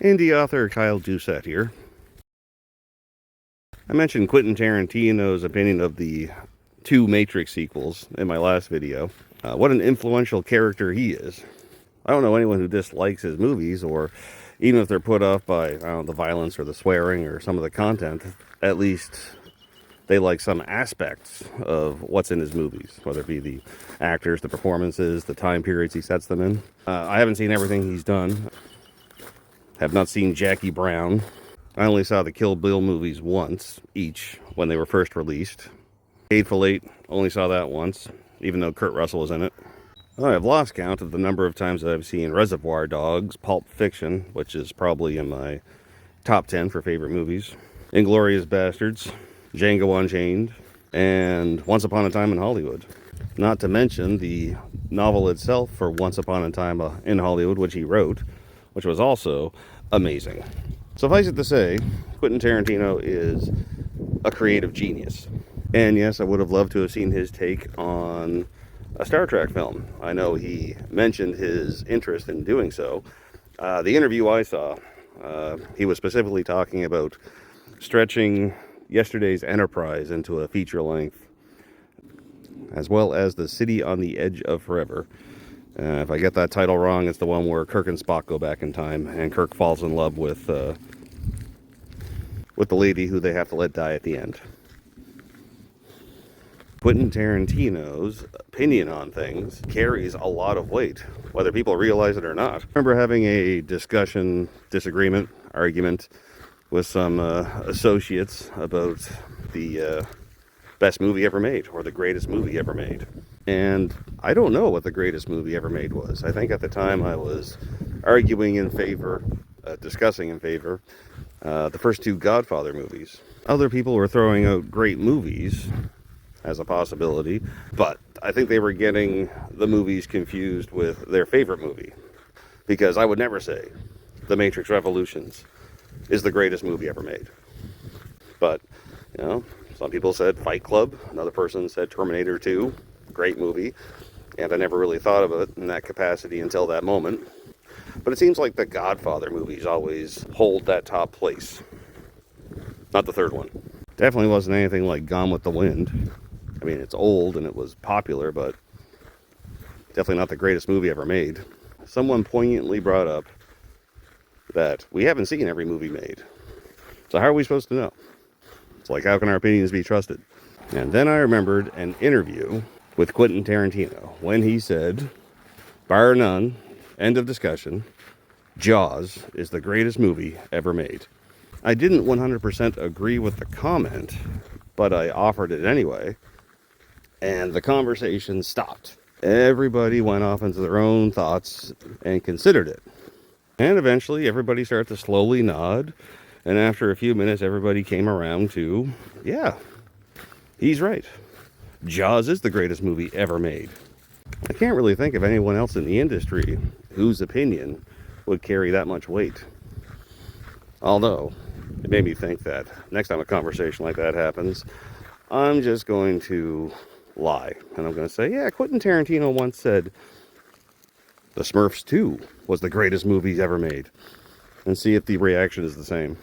Indie author Kyle Doucette here. I mentioned Quentin Tarantino's opinion of the two Matrix sequels in my last video. What an influential character he is. I don't know anyone who dislikes his movies, or even if they're put off by, I don't know, the violence or the swearing or some of the content, at least they like some aspects of what's in his movies, whether it be the actors, the performances, the time periods he sets them in. I haven't seen everything he's done. Have not seen Jackie Brown. I only saw the Kill Bill movies once, each, when they were first released. Hateful Eight, only saw that once, even though Kurt Russell was in it. I've lost count of the number of times that I've seen Reservoir Dogs, Pulp Fiction, which is probably in my top 10 for favorite movies, Inglourious Bastards, Django Unchained, and Once Upon a Time in Hollywood. Not to mention the novel itself for Once Upon a Time in Hollywood, which he wrote, which was also amazing. Suffice it to say, Quentin Tarantino is a creative genius. And yes, I would have loved to have seen his take on a Star Trek film. I know he mentioned his interest in doing so. The interview I saw, he was specifically talking about stretching yesterday's Enterprise into a feature length, as well as The City on the Edge of Forever. If I get that title wrong, it's the one where Kirk and Spock go back in time, and Kirk falls in love with the lady who they have to let die at the end. Quentin Tarantino's opinion on things carries a lot of weight, whether people realize it or not. I remember having a disagreement, argument with some associates about the best movie ever made, or the greatest movie ever made. And I don't know what the greatest movie ever made was. I think at the time I was arguing in favor, discussing in favor, the first two Godfather movies. Other people were throwing out great movies as a possibility, but I think they were getting the movies confused with their favorite movie. Because I would never say The Matrix Revolutions is the greatest movie ever made. But, some people said Fight Club, another person said Terminator 2, great movie, and I never really thought of it in that capacity until that moment. But it seems like the Godfather movies always hold that top place. Not the third one. Definitely wasn't anything like Gone with the Wind. I mean, it's old and it was popular, but definitely not the greatest movie ever made. Someone poignantly brought up that we haven't seen every movie made. So how are we supposed to know? It's like, how can our opinions be trusted? And then I remembered an interview with Quentin Tarantino when he said, bar none, end of discussion, Jaws is the greatest movie ever made. I didn't 100% agree with the comment, but I offered it anyway, and the conversation stopped. Everybody went off into their own thoughts and considered it. And eventually everybody started to slowly nod, and after a few minutes everybody came around to, yeah, he's right. Jaws is the greatest movie ever made. I can't really think of anyone else in the industry whose opinion would carry that much weight. Although, it made me think that next time a conversation like that happens, I'm just going to lie. And I'm going to say, yeah, Quentin Tarantino once said The Smurfs 2 was the greatest movie ever made. And see if the reaction is the same.